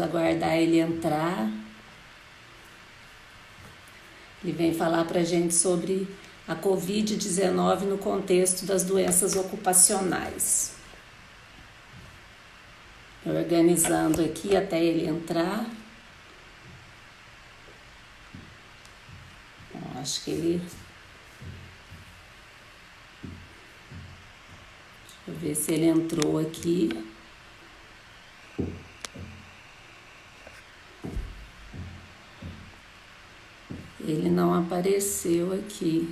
Aguardar ele entrar. Ele vem falar para a gente sobre a Covid-19 no contexto das doenças ocupacionais. Organizando aqui até ele entrar. Bom, acho que ele... Deixa eu ver se ele entrou aqui. Ele não apareceu aqui.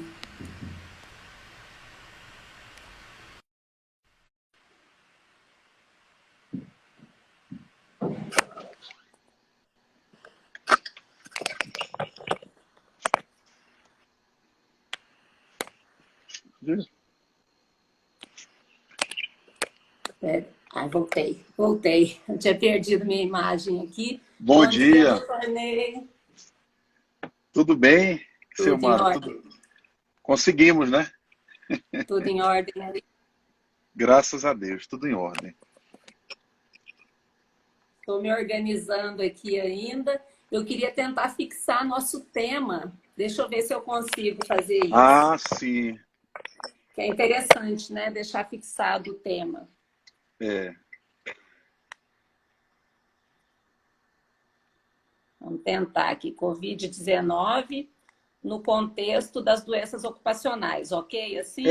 Voltei. Eu tinha perdido minha imagem aqui. Bom Bom dia, dia, doutor Ney. tudo bem, Tudo em Silmara? ordem? Conseguimos, né? Tudo em ordem ali? Graças a Deus, tudo em ordem. Estou me organizando aqui ainda. Eu queria tentar fixar nosso tema. Deixa eu ver se eu consigo fazer isso. Ah, sim, Que é interessante, né? Deixar fixado o tema. é, Vamos tentar aqui. Covid-19 no contexto das doenças ocupacionais, ok? Assim?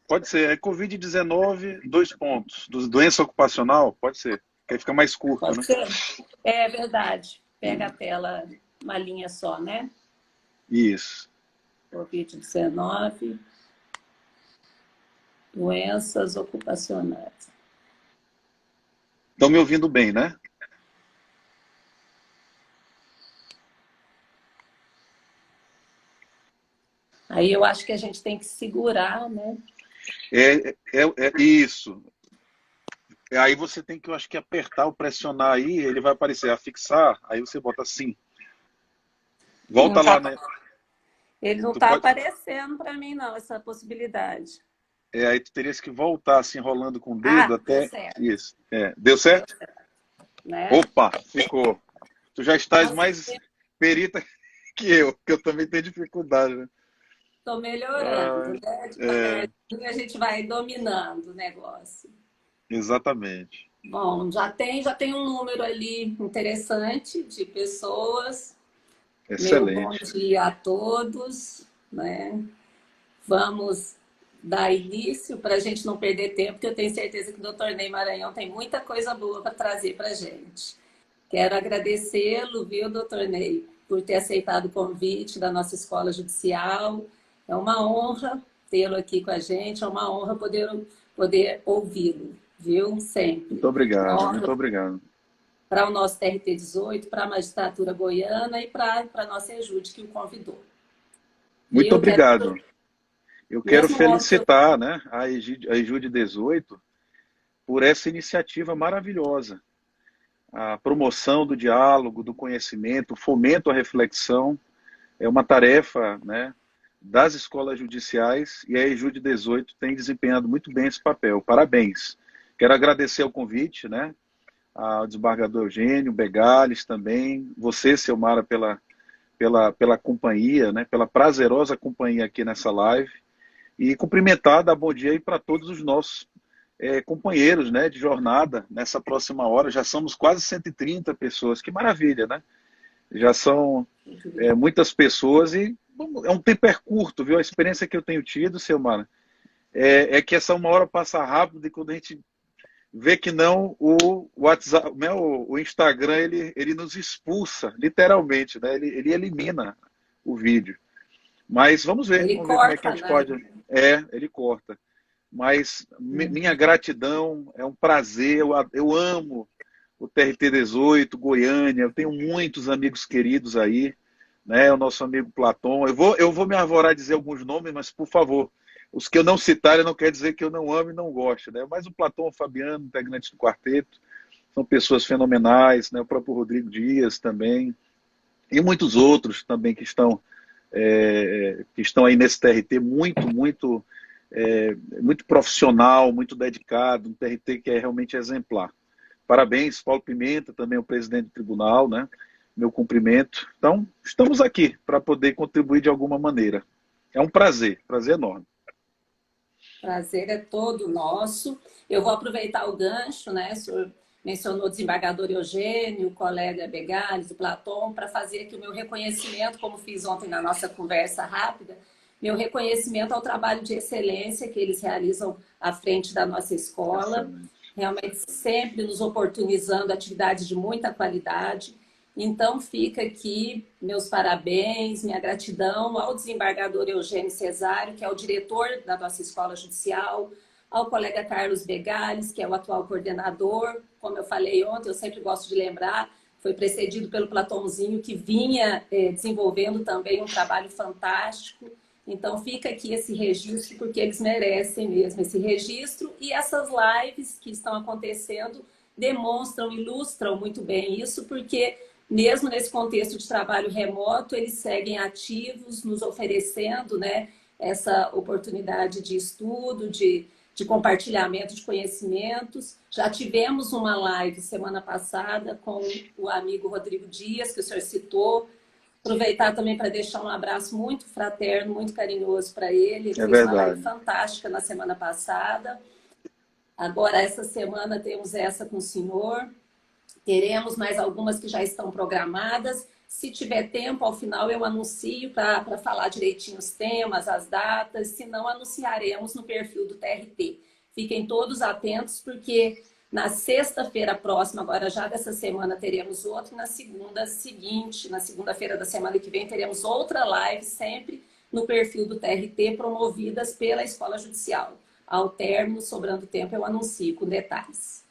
pode ser. É Covid-19, dois pontos. Doença ocupacional, pode ser. Que aí fica mais curto, Pode né? ser? É verdade. Pega a tela, uma linha só, né? Isso. Covid-19, doenças ocupacionais. Estão me ouvindo bem, né? Aí eu acho que a gente tem que segurar, né? É isso. Aí você tem que, eu acho que apertar ou pressionar aí, ele vai aparecer, afixar, aí você bota assim. Não Volta lá, tá, né? ele não Tu está pode, aparecendo para mim, não, essa possibilidade. aí tu terias que voltar assim, enrolando com o dedo Ah, deu até. certo, Isso. Deu deu certo? certo, né? Opa, ficou. Tu já estás mais Consegui, perita que eu também tenho dificuldade, né? estou melhorando, Ah, né? é, Devagarzinho a gente vai dominando o negócio. exatamente. Bom, já tem um número ali interessante de pessoas. Meu bom Excelente. dia a todos, né? Vamos dar início para a gente não perder tempo, porque eu tenho certeza que o doutor Ney Maranhão tem muita coisa boa para trazer para a gente. Quero agradecê-lo, viu, doutor Ney, por ter aceitado o convite da nossa escola judicial. É uma honra tê-lo aqui com a gente, é uma honra poder ouvi-lo, viu, Muito sempre. Uma obrigado, muito honra obrigado. para o nosso TRT 18, para a magistratura goiana e para a nossa EJUD que o convidou. Muito Viu? Quero, obrigado. Eu quero mesmo modo que eu... felicitar, né, a Ejude 18 por essa iniciativa maravilhosa. A promoção do diálogo, do conhecimento, o fomento à reflexão é uma tarefa, né, das escolas judiciais e a EJUD 18 tem desempenhado muito bem esse papel. Parabéns. Quero agradecer o convite, né, ao desembargador Eugênio, Begales também, você, Selmara, pela companhia, né, pela prazerosa companhia aqui nessa live, e cumprimentar, dar bom dia aí para todos os nossos companheiros, né, de jornada nessa próxima hora. Já somos quase 130 pessoas, que maravilha, né? Já são muitas pessoas e bom, é um tempo curto, viu? A experiência que eu tenho tido, Selmara, é que essa uma hora passa rápido e quando a gente vê que não, o WhatsApp, né, o Instagram, ele nos expulsa, literalmente, né? Ele elimina o vídeo. Mas Ele vamos ver como é que a corta, gente né? pode. Ele corta. Mas minha gratidão, é um prazer, eu amo o TRT 18, Goiânia, eu tenho muitos amigos queridos aí, né? O nosso amigo Platão. Eu vou me arvorar a dizer alguns nomes, mas por favor, os que eu não citar não quer dizer que eu não amo e não gosto, né? Mas o Platão, o Fabiano, integrante do quarteto, são pessoas fenomenais, né? O próprio Rodrigo Dias também, e muitos outros também que estão aí nesse TRT muito profissional, muito dedicado, um TRT que é realmente exemplar. Parabéns, Paulo Pimenta, também o presidente do tribunal, né? Meu cumprimento. Então, estamos aqui para poder contribuir de alguma maneira. É um prazer enorme. Prazer é todo nosso. Eu vou aproveitar o gancho, né? O senhor mencionou o desembargador Eugênio, o colega Begales, o Platon, para fazer aqui o meu reconhecimento, como fiz ontem na nossa conversa rápida, meu reconhecimento ao trabalho de excelência que eles realizam à frente da nossa escola, realmente sempre nos oportunizando atividades de muita qualidade. Então, fica aqui meus parabéns, minha gratidão ao desembargador Eugênio Cesário, que é o diretor da nossa escola judicial, ao colega Carlos Begales, que é o atual coordenador. Como eu falei ontem, eu sempre gosto de lembrar, foi precedido pelo Platãozinho, que vinha desenvolvendo também um trabalho fantástico. Então, fica aqui esse registro, porque eles merecem mesmo esse registro. E essas lives que estão acontecendo demonstram, ilustram muito bem isso, porque mesmo nesse contexto de trabalho remoto, eles seguem ativos, nos oferecendo, né, essa oportunidade de estudo, de compartilhamento de conhecimentos. Já tivemos uma live semana passada com o amigo Rodrigo Dias, que o senhor citou. Aproveitar também para deixar um abraço muito fraterno, muito carinhoso para ele. Ele fez uma live fantástica na semana passada. Agora, essa semana, temos essa com o senhor. Teremos mais algumas que já estão programadas. Se tiver tempo, ao final eu anuncio para falar direitinho os temas, as datas. Se não, anunciaremos no perfil do TRT. Fiquem todos atentos, porque na sexta-feira próxima, agora já dessa semana, teremos outra. E na segunda seguinte, na segunda-feira da semana que vem, teremos outra live, sempre no perfil do TRT, promovidas pela Escola Judicial. Ao término, sobrando tempo, eu anuncio com detalhes.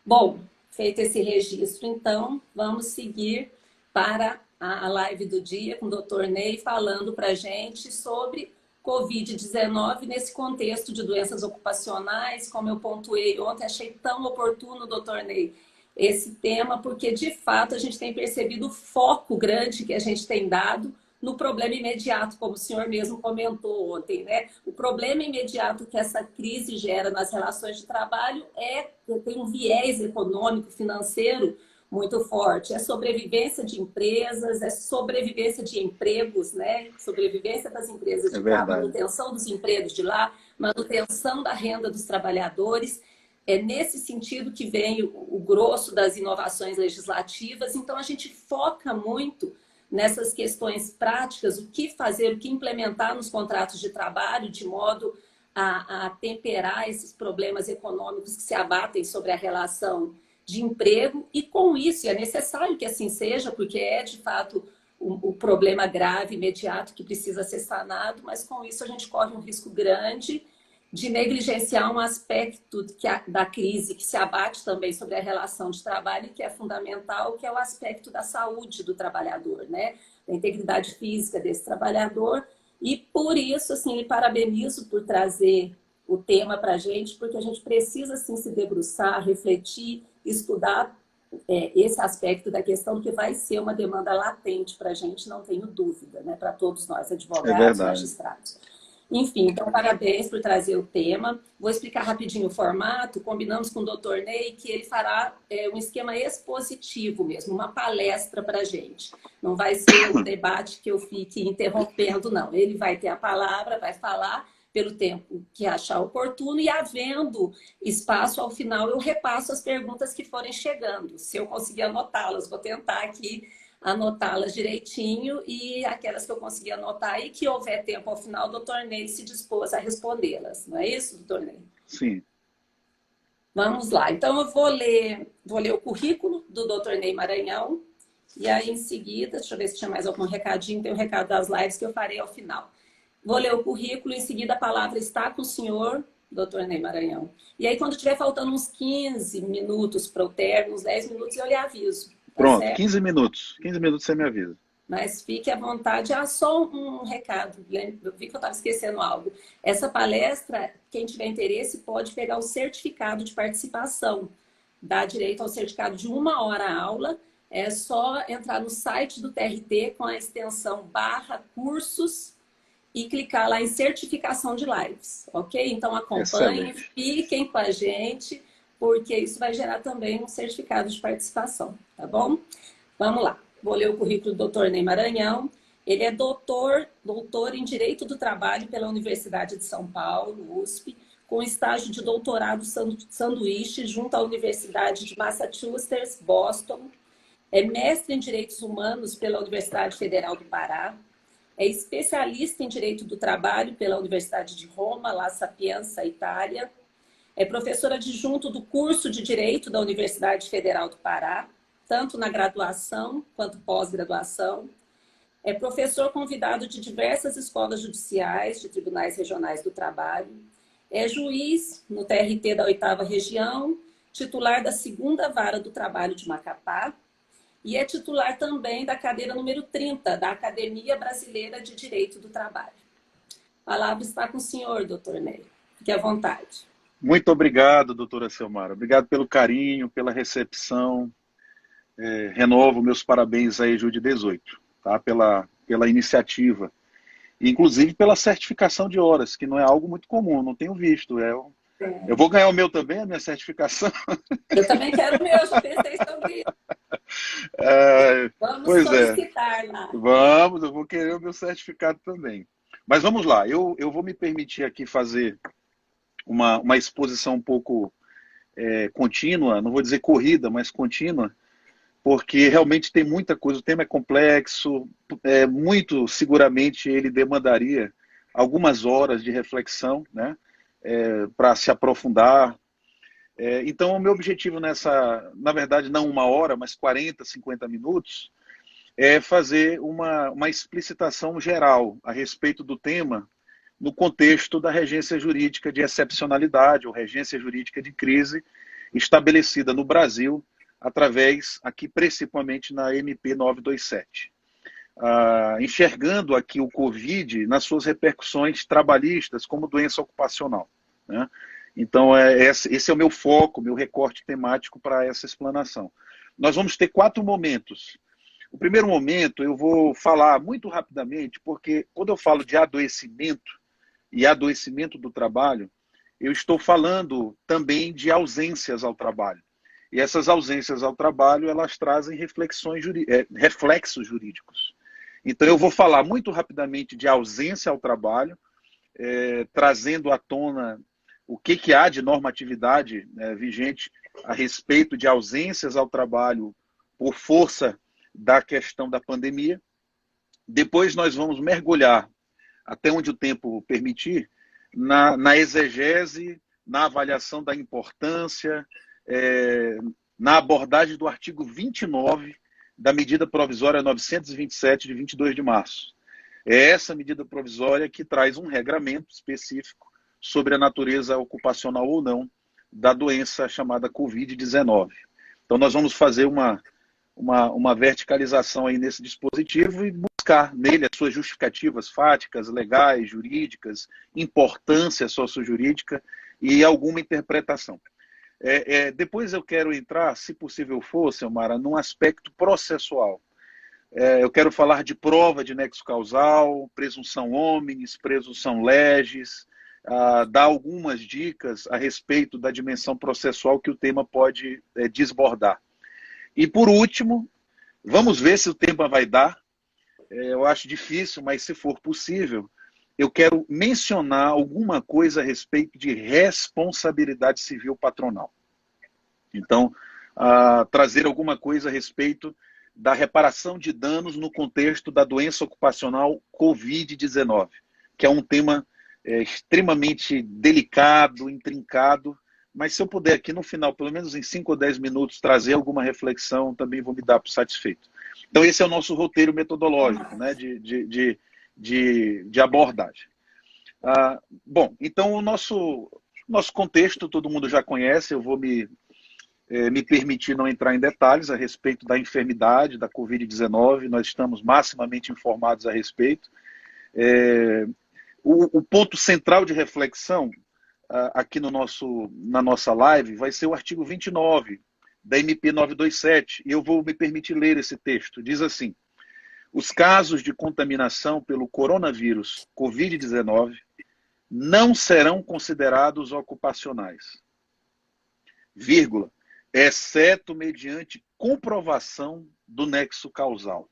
Bom, feito esse registro, então, vamos seguir para a live do dia com o Dr. Ney falando para a gente sobre Covid-19 nesse contexto de doenças ocupacionais, como eu pontuei ontem, achei tão oportuno, Dr. Ney, esse tema, porque de fato a gente tem percebido o foco grande que a gente tem dado no problema imediato, como o senhor mesmo comentou ontem, né? O problema imediato que essa crise gera nas relações de trabalho tem um viés econômico, financeiro muito forte. É sobrevivência de empresas, é sobrevivência de empregos, né? Sobrevivência das empresas de cá, manutenção dos empregos de lá, manutenção da renda dos trabalhadores. É nesse sentido que vem o grosso das inovações legislativas. Então, a gente foca muito nessas questões práticas, o que fazer, o que implementar nos contratos de trabalho, de modo a temperar esses problemas econômicos que se abatem sobre a relação de emprego. E com isso, é necessário que assim seja, porque é de fato um problema grave, imediato, que precisa ser sanado, mas com isso a gente corre um risco grande de negligenciar um aspecto da crise que se abate também sobre a relação de trabalho, que é fundamental, que é o aspecto da saúde do trabalhador, né? Da integridade física desse trabalhador. E por isso, assim, lhe parabenizo por trazer o tema para a gente, porque a gente precisa, assim, se debruçar, refletir, estudar esse aspecto da questão, que vai ser uma demanda latente para a gente, não tenho dúvida, né? Para todos nós, advogados, magistrados. Enfim, então, parabéns por trazer o tema. Vou explicar rapidinho o formato. Combinamos com o Dr. Ney que ele fará um esquema expositivo mesmo, uma palestra para a gente. Não vai ser um debate que eu fique interrompendo, não. Ele vai ter a palavra, vai falar pelo tempo que achar oportuno, e havendo espaço, ao final eu repasso as perguntas que forem chegando. Se eu conseguir anotá-las, vou tentar aqui anotá-las direitinho, e aquelas que eu conseguir anotar e que houver tempo ao final, o doutor Ney se dispôs a respondê-las. Não é isso, doutor Ney? Sim. Vamos lá. Então, eu vou ler o currículo do doutor Ney Maranhão, e aí em seguida, deixa eu ver se tinha mais algum recadinho, tem o recado das lives que eu farei ao final. Vou ler o currículo, em seguida a palavra está com o senhor, doutor Ney Maranhão. E aí, quando tiver faltando uns 15 minutos para o término, uns 10 minutos, eu lhe aviso. Pronto, certo? 15 minutos. 15 minutos você me avisa. Mas fique à vontade. Só um recado. Eu vi que eu estava esquecendo algo. Essa palestra, quem tiver interesse, pode pegar o certificado de participação. Dá direito ao certificado de 1 hora a aula. É só entrar no site do TRT com a extensão /cursos e clicar lá em certificação de lives, ok? Então acompanhem, fiquem com a gente, porque isso vai gerar também um certificado de participação, tá bom? Vamos lá. Vou ler o currículo do Dr. Ney Maranhão. Ele é doutor em Direito do Trabalho pela Universidade de São Paulo, USP, com estágio de doutorado sanduíche junto à Universidade de Massachusetts, Boston. É mestre em Direitos Humanos pela Universidade Federal do Pará. É especialista em Direito do Trabalho pela Universidade de Roma, La Sapienza, Itália. É professor adjunto do curso de Direito da Universidade Federal do Pará, tanto na graduação quanto pós-graduação. É professor convidado de diversas escolas judiciais, de tribunais regionais do trabalho. É juiz no TRT da 8ª Região, titular da 2ª Vara do Trabalho de Macapá e é titular também da cadeira número 30 da Academia Brasileira de Direito do Trabalho. A palavra está com o senhor, doutor Ney. Fique à vontade. Muito obrigado, doutora Selmara. Obrigado pelo carinho, pela recepção. Renovo meus parabéns à EJUDE 18, tá? Pela iniciativa. Inclusive pela certificação de horas, que não é algo muito comum, não tenho visto. Eu vou ganhar o meu também, a minha certificação? Eu também quero o meu, já pensei sobre isso. Vamos solicitar lá. Vamos, eu vou querer o meu certificado também. Mas vamos lá, eu vou me permitir aqui fazer uma exposição um pouco contínua, não vou dizer corrida, mas contínua, porque realmente tem muita coisa, o tema é complexo, muito seguramente ele demandaria algumas horas de reflexão, né, para se aprofundar. Então, o meu objetivo na verdade, não 1 hora, mas 40, 50 minutos, é fazer uma explicitação geral a respeito do tema no contexto da regência jurídica de excepcionalidade ou regência jurídica de crise estabelecida no Brasil através, aqui principalmente na MP 927. Enxergando aqui o Covid nas suas repercussões trabalhistas como doença ocupacional, né? Então, esse é o meu foco, meu recorte temático para essa explanação. Nós vamos ter 4 momentos. O primeiro momento eu vou falar muito rapidamente, porque quando eu falo de adoecimento e adoecimento do trabalho, eu estou falando também de ausências ao trabalho. E essas ausências ao trabalho, elas trazem reflexos jurídicos. Então, eu vou falar muito rapidamente de ausência ao trabalho, trazendo à tona o que há de normatividade vigente a respeito de ausências ao trabalho por força da questão da pandemia. Depois nós vamos mergulhar, até onde o tempo permitir, na exegese, na avaliação da importância, na abordagem do artigo 29 da medida provisória 927 de 22 de março. É essa medida provisória que traz um regramento específico sobre a natureza ocupacional ou não da doença chamada Covid-19. Então nós vamos fazer uma verticalização aí nesse dispositivo e buscar nele as suas justificativas fáticas, legais, jurídicas, importância sociojurídica e alguma interpretação. Depois eu quero entrar, se possível for, Selmara, num aspecto processual. Eu quero falar de prova de nexo causal, presunção omnes, presunção legis, dar algumas dicas a respeito da dimensão processual que o tema pode desbordar. E por último, vamos ver se o tema vai dar. Eu acho difícil, mas se for possível, eu quero mencionar alguma coisa a respeito de responsabilidade civil patronal. Então, trazer alguma coisa a respeito da reparação de danos no contexto da doença ocupacional Covid-19, que é um tema extremamente delicado, intrincado, mas se eu puder aqui no final, pelo menos em 5 ou 10 minutos, trazer alguma reflexão, também vou me dar por satisfeito. Então esse é o nosso roteiro metodológico, né, de abordagem. Bom, então o nosso contexto todo mundo já conhece, eu vou me permitir não entrar em detalhes a respeito da enfermidade, da Covid-19, nós estamos maximamente informados a respeito. O ponto central de reflexão aqui na nossa live vai ser o artigo 29 da MP 927, e eu vou me permitir ler esse texto. Diz assim: os casos de contaminação pelo coronavírus Covid-19 não serão considerados ocupacionais. vírgula, exceto mediante comprovação do nexo causal.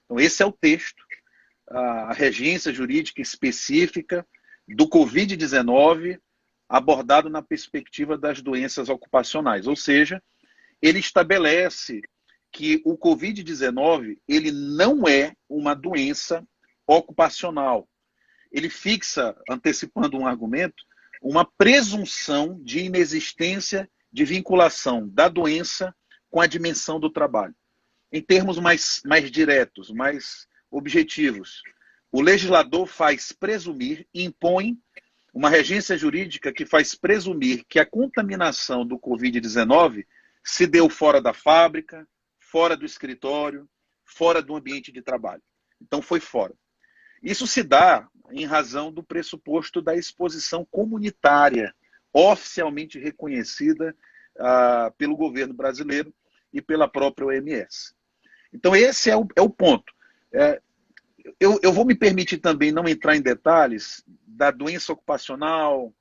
Então, esse é o texto, a regência jurídica específica do Covid-19 abordado na perspectiva das doenças ocupacionais. Ou seja, ele estabelece que o Covid-19 ele não é uma doença ocupacional. Ele fixa, antecipando um argumento, uma presunção de inexistência de vinculação da doença com a dimensão do trabalho. Em termos mais diretos, mais objetivos, o legislador faz presumir, impõe uma regência jurídica que faz presumir que a contaminação do Covid-19 se deu fora da fábrica, fora do escritório, fora do ambiente de trabalho. Então, foi fora. Isso se dá em razão do pressuposto da exposição comunitária, oficialmente reconhecida pelo governo brasileiro e pela própria OMS. Então, esse é o ponto. Eu vou me permitir também não entrar em detalhes da doença ocupacional,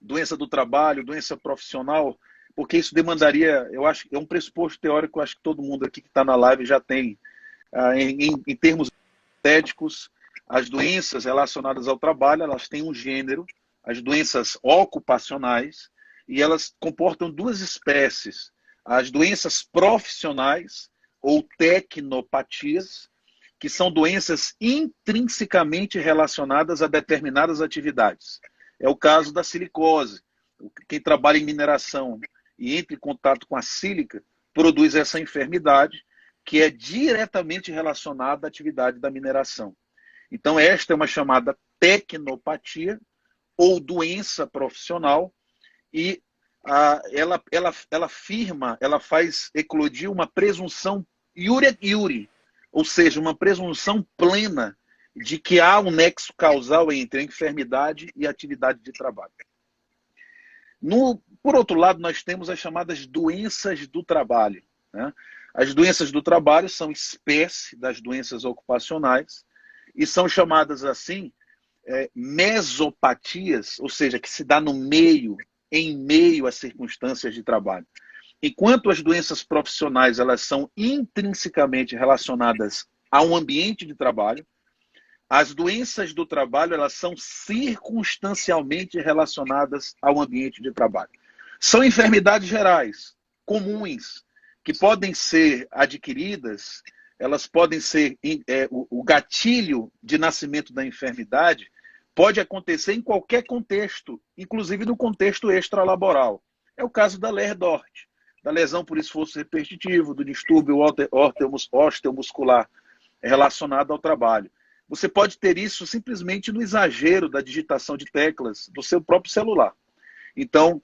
doença do trabalho, doença profissional, porque isso demandaria, eu acho que é um pressuposto teórico, eu acho que todo mundo aqui que está na live já tem, em termos estéticos, as doenças relacionadas ao trabalho, elas têm um gênero, as doenças ocupacionais, e elas comportam duas espécies, as doenças profissionais ou tecnopatias, que são doenças intrinsecamente relacionadas a determinadas atividades. É o caso da silicose. Quem trabalha em mineração e entra em contato com a sílica produz essa enfermidade que é diretamente relacionada à atividade da mineração. Então, esta é uma chamada tecnopatia ou doença profissional e ela faz eclodir uma presunção iure, ou seja, uma presunção plena de que há um nexo causal entre a enfermidade e a atividade de trabalho. Por outro lado, nós temos as chamadas doenças do trabalho, né? As doenças do trabalho são espécie das doenças ocupacionais e são chamadas assim mesopatias, ou seja, que se dá no meio, em meio às circunstâncias de trabalho. Enquanto as doenças profissionais elas são intrinsecamente relacionadas a um ambiente de trabalho, as doenças do trabalho elas são circunstancialmente relacionadas ao ambiente de trabalho. São enfermidades gerais, comuns, que podem ser adquiridas, elas podem ser... o gatilho de nascimento da enfermidade pode acontecer em qualquer contexto, inclusive no contexto extralaboral. É o caso da Lerdort, da lesão por esforço repetitivo, do distúrbio osteomuscular relacionado ao trabalho. Você pode ter isso simplesmente no exagero da digitação de teclas do seu próprio celular. Então,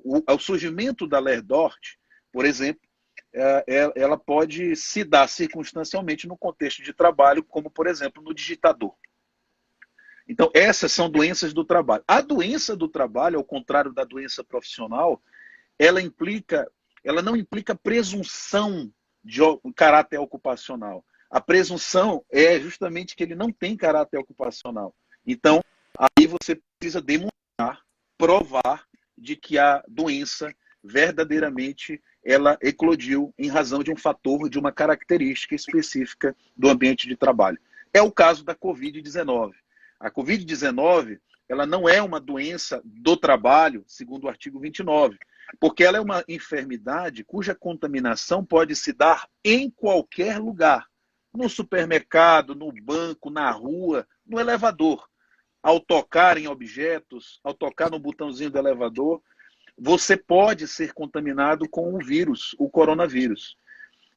o surgimento da Lerdort, por exemplo, ela pode se dar circunstancialmente no contexto de trabalho, como, por exemplo, no digitador. Então, essas são doenças do trabalho. A doença do trabalho, ao contrário da doença profissional, ela não implica presunção de caráter ocupacional. A presunção é justamente que ele não tem caráter ocupacional. Então, aí você precisa demonstrar, provar de que a doença verdadeiramente ela eclodiu em razão de um fator, de uma característica específica do ambiente de trabalho. É o caso da Covid-19. A Covid-19 ela não é uma doença do trabalho, segundo o artigo 29, porque ela é uma enfermidade cuja contaminação pode se dar em qualquer lugar. No supermercado, no banco, na rua, no elevador. Ao tocar em objetos, ao tocar no botãozinho do elevador, você pode ser contaminado com o vírus, o coronavírus.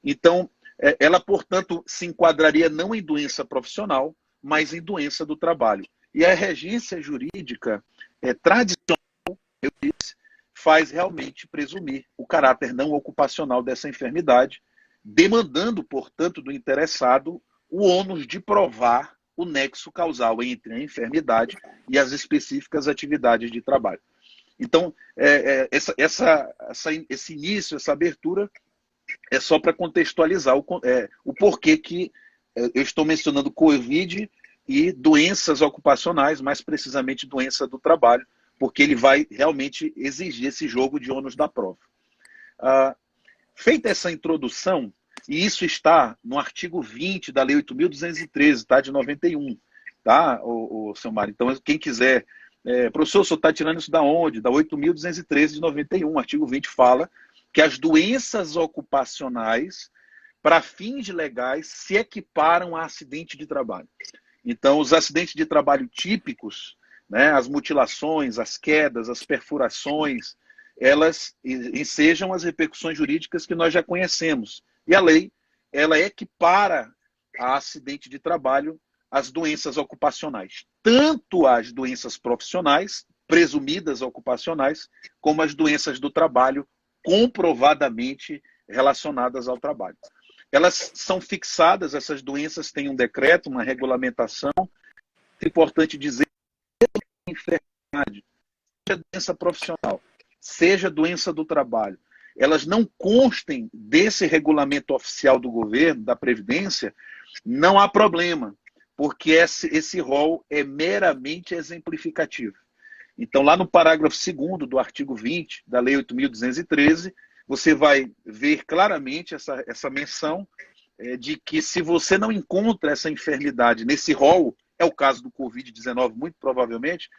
Então, ela, portanto, se enquadraria não em doença profissional, mas em doença do trabalho. E a regência jurídica tradicional, eu disse, faz realmente presumir o caráter não ocupacional dessa enfermidade, demandando, portanto, do interessado o ônus de provar o nexo causal entre a enfermidade e as específicas atividades de trabalho. Então, esse início, essa abertura, é só para contextualizar o porquê que eu estou mencionando Covid e doenças ocupacionais, mais precisamente doença do trabalho, porque ele vai realmente exigir esse jogo de ônus da prova. Feita essa introdução, e isso está no artigo 20 da Lei 8.213, tá? De 91, tá, seu Mário? Então, quem quiser... professor, o senhor está tirando isso da onde? Da 8.213 de 91, artigo 20 fala que as doenças ocupacionais, para fins legais, se equiparam a acidente de trabalho. Então, os acidentes de trabalho típicos, né, as mutilações, as quedas, as perfurações, elas ensejam as repercussões jurídicas que nós já conhecemos. E a lei, ela equipara a acidente de trabalho as doenças ocupacionais. Tanto as doenças profissionais, presumidas ocupacionais, como as doenças do trabalho comprovadamente relacionadas ao trabalho. Elas são fixadas, essas doenças têm um decreto, uma regulamentação. É importante dizer que a enfermidade, seja doença profissional, seja doença do trabalho, elas não constem desse regulamento oficial do governo, da Previdência, não há problema, porque esse rol é meramente exemplificativo. Então, lá no parágrafo 2º do artigo 20 da Lei 8.213, você vai ver claramente essa menção de que se você não encontra essa enfermidade nesse rol, é o caso do Covid-19, muito provavelmente,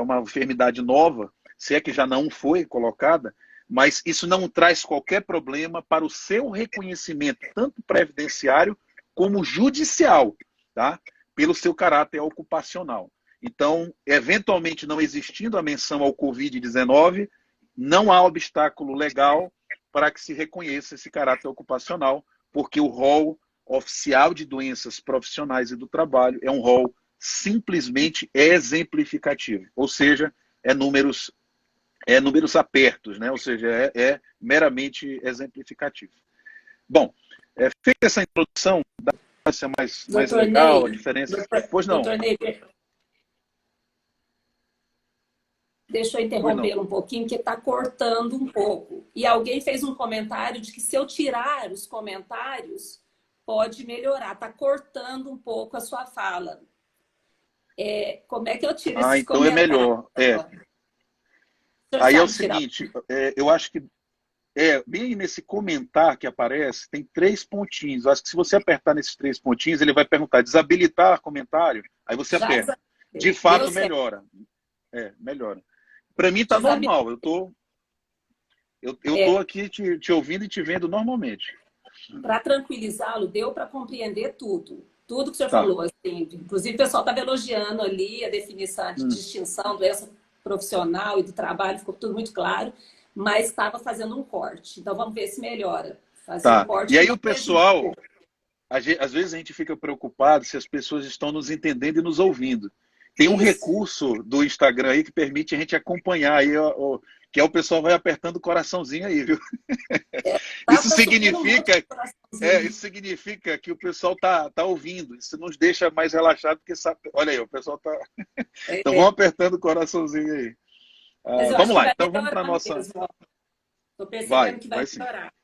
uma enfermidade nova, se é que já não foi colocada, mas isso não traz qualquer problema para o seu reconhecimento, tanto previdenciário como judicial, tá? Pelo seu caráter ocupacional. Então, eventualmente, não existindo a menção ao Covid-19, não há obstáculo legal para que se reconheça esse caráter ocupacional, porque o rol oficial de doenças profissionais e do trabalho é um rol simplesmente exemplificativo, ou seja, é números apertos, né? Ou seja, é meramente exemplificativo. Bom, feita essa introdução, vai ser mais legal, a diferença... Pois não. Doutor Ney, deixa eu interrompê-lo um pouquinho, porque está cortando um pouco. E alguém fez um comentário de que se eu tirar os comentários, pode melhorar. Está cortando um pouco a sua fala. Como é que eu tiro esses então comentários? É melhor. Aí é o seguinte, eu acho que bem nesse comentário que aparece, tem 3 pontinhos. Eu acho que se você apertar nesses 3 pontinhos, ele vai perguntar, desabilitar comentário, aí você aperta. De fato, melhora. Melhora. Para mim está normal, eu tô aqui te ouvindo e te vendo normalmente. Para tranquilizá-lo, deu para compreender tudo. Tudo que o senhor falou. Assim, inclusive, o pessoal estava elogiando ali a definição de distinção, doença profissional e do trabalho, ficou tudo muito claro, mas estava fazendo um corte. Então, vamos ver se melhora. Um corte. E aí o pessoal, às vezes a gente fica preocupado se as pessoas estão nos entendendo e nos ouvindo. Tem um recurso do Instagram aí que permite a gente acompanhar aí, que é o pessoal vai apertando o coraçãozinho aí, viu? Isso significa que o pessoal tá ouvindo. Isso nos deixa mais relaxado, porque sabe, olha aí, o pessoal tá... Então vamos apertando o coraçãozinho aí. Vamos lá, então vamos para a nossa... Estou percebendo que vai melhorar.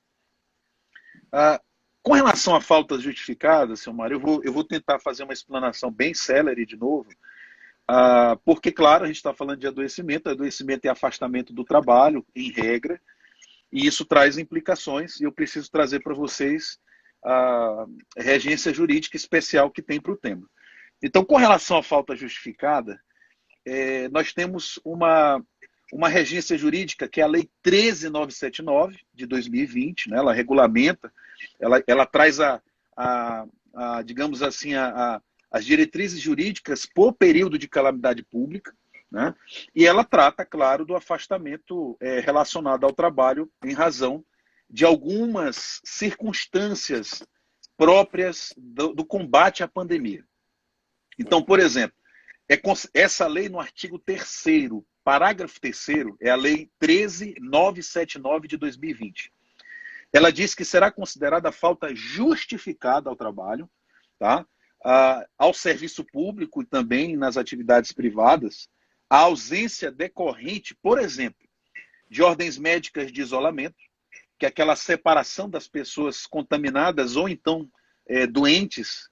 Com relação a faltas justificadas, seu Mário, eu vou tentar fazer uma explanação bem célere de novo, porque, claro, a gente está falando de adoecimento é afastamento do trabalho, em regra, e isso traz implicações, e eu preciso trazer para vocês a regência jurídica especial que tem para o tema. Então, com relação à falta justificada, nós temos uma regência jurídica, que é a Lei 13.979, de 2020, né? Ela regulamenta, ela traz digamos assim, as diretrizes jurídicas por período de calamidade pública, né? E ela trata, claro, do afastamento relacionado ao trabalho em razão de algumas circunstâncias próprias do combate à pandemia. Então, por exemplo, essa lei no artigo 3º, parágrafo 3º, é a Lei 13.979 de 2020. Ela diz que será considerada falta justificada ao trabalho, tá? Ao serviço público e também nas atividades privadas, a ausência decorrente, por exemplo, de ordens médicas de isolamento, que é aquela separação das pessoas contaminadas ou então doentes,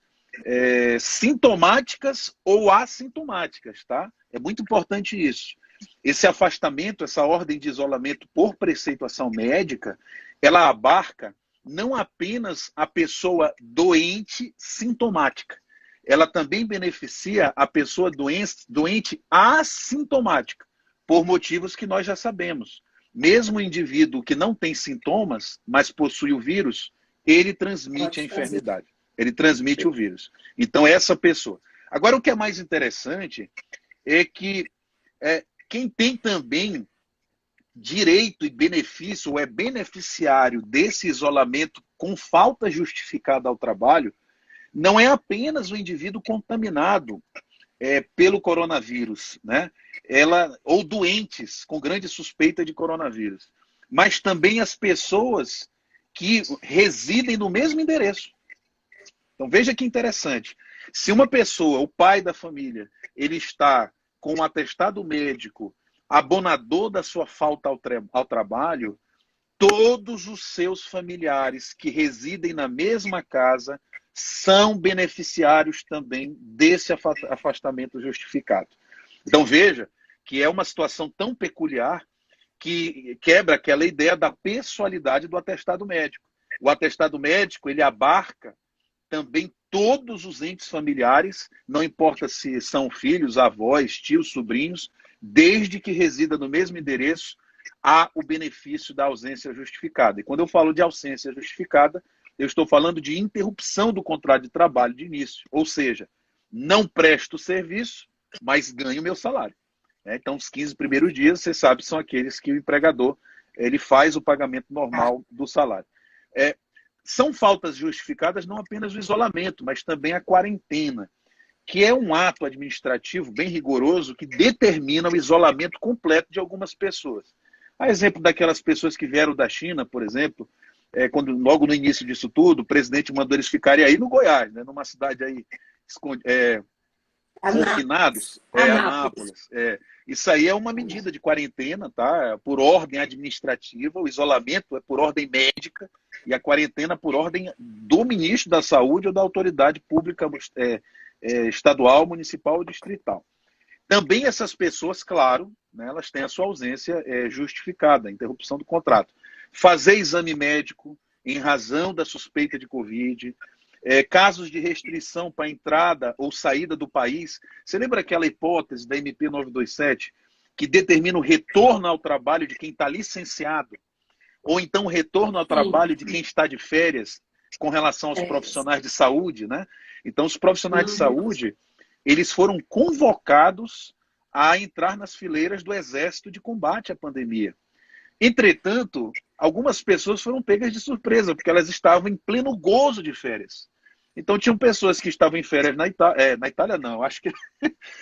sintomáticas ou assintomáticas, tá? É muito importante isso. esse afastamento, essa ordem de isolamento por preceituação médica, ela abarca não apenas a pessoa doente sintomática, ela também beneficia a pessoa doente assintomática, por motivos que nós já sabemos. Mesmo o indivíduo que não tem sintomas, mas possui o vírus, ele transmite a enfermidade. Ele transmite o vírus. Então, essa pessoa. Agora, o que é mais interessante é que quem tem também direito e benefício, ou é beneficiário desse isolamento com falta justificada ao trabalho, não é apenas o indivíduo contaminado pelo coronavírus, né? Ou doentes com grande suspeita de coronavírus, mas também as pessoas que residem no mesmo endereço. Então veja que interessante. Se uma pessoa, o pai da família, ele está com um atestado médico abonador da sua falta ao trabalho, todos os seus familiares que residem na mesma casa são beneficiários também desse afastamento justificado. Então veja que é uma situação tão peculiar que quebra aquela ideia da pessoalidade do atestado médico. O atestado médico, ele abarca também todos os entes familiares, não importa se são filhos, avós, tios, sobrinhos, desde que resida no mesmo endereço, há o benefício da ausência justificada. E quando eu falo de ausência justificada, eu estou falando de interrupção do contrato de trabalho de início. Ou seja, não presto serviço, mas ganho meu salário. Então, os 15 primeiros dias, você sabe, são aqueles que o empregador ele faz o pagamento normal do salário. São faltas justificadas não apenas o isolamento, mas também a quarentena, que é um ato administrativo bem rigoroso que determina o isolamento completo de algumas pessoas. A exemplo daquelas pessoas que vieram da China, por exemplo, quando logo no início disso tudo, o presidente mandou eles ficarem aí no Goiás, né, numa cidade aí confinados, Anápolis. Isso aí é uma medida de quarentena, tá? Por ordem administrativa, o isolamento é por ordem médica e a quarentena por ordem do ministro da Saúde ou da autoridade pública estadual, municipal ou distrital. Também essas pessoas, claro, né, elas têm a sua ausência justificada, a interrupção do contrato. Fazer exame médico em razão da suspeita de Covid, casos de restrição para entrada ou saída do país. Você lembra aquela hipótese da MP 927 que determina o retorno ao trabalho de quem está licenciado, ou então o retorno ao trabalho de quem está de férias com relação aos profissionais de saúde, né? Então, os profissionais de saúde, eles foram convocados a entrar nas fileiras do Exército de combate à pandemia. Entretanto, algumas pessoas foram pegas de surpresa, porque elas estavam em pleno gozo de férias. Então, tinham pessoas que estavam em férias na Itália. Na Itália, não, acho que.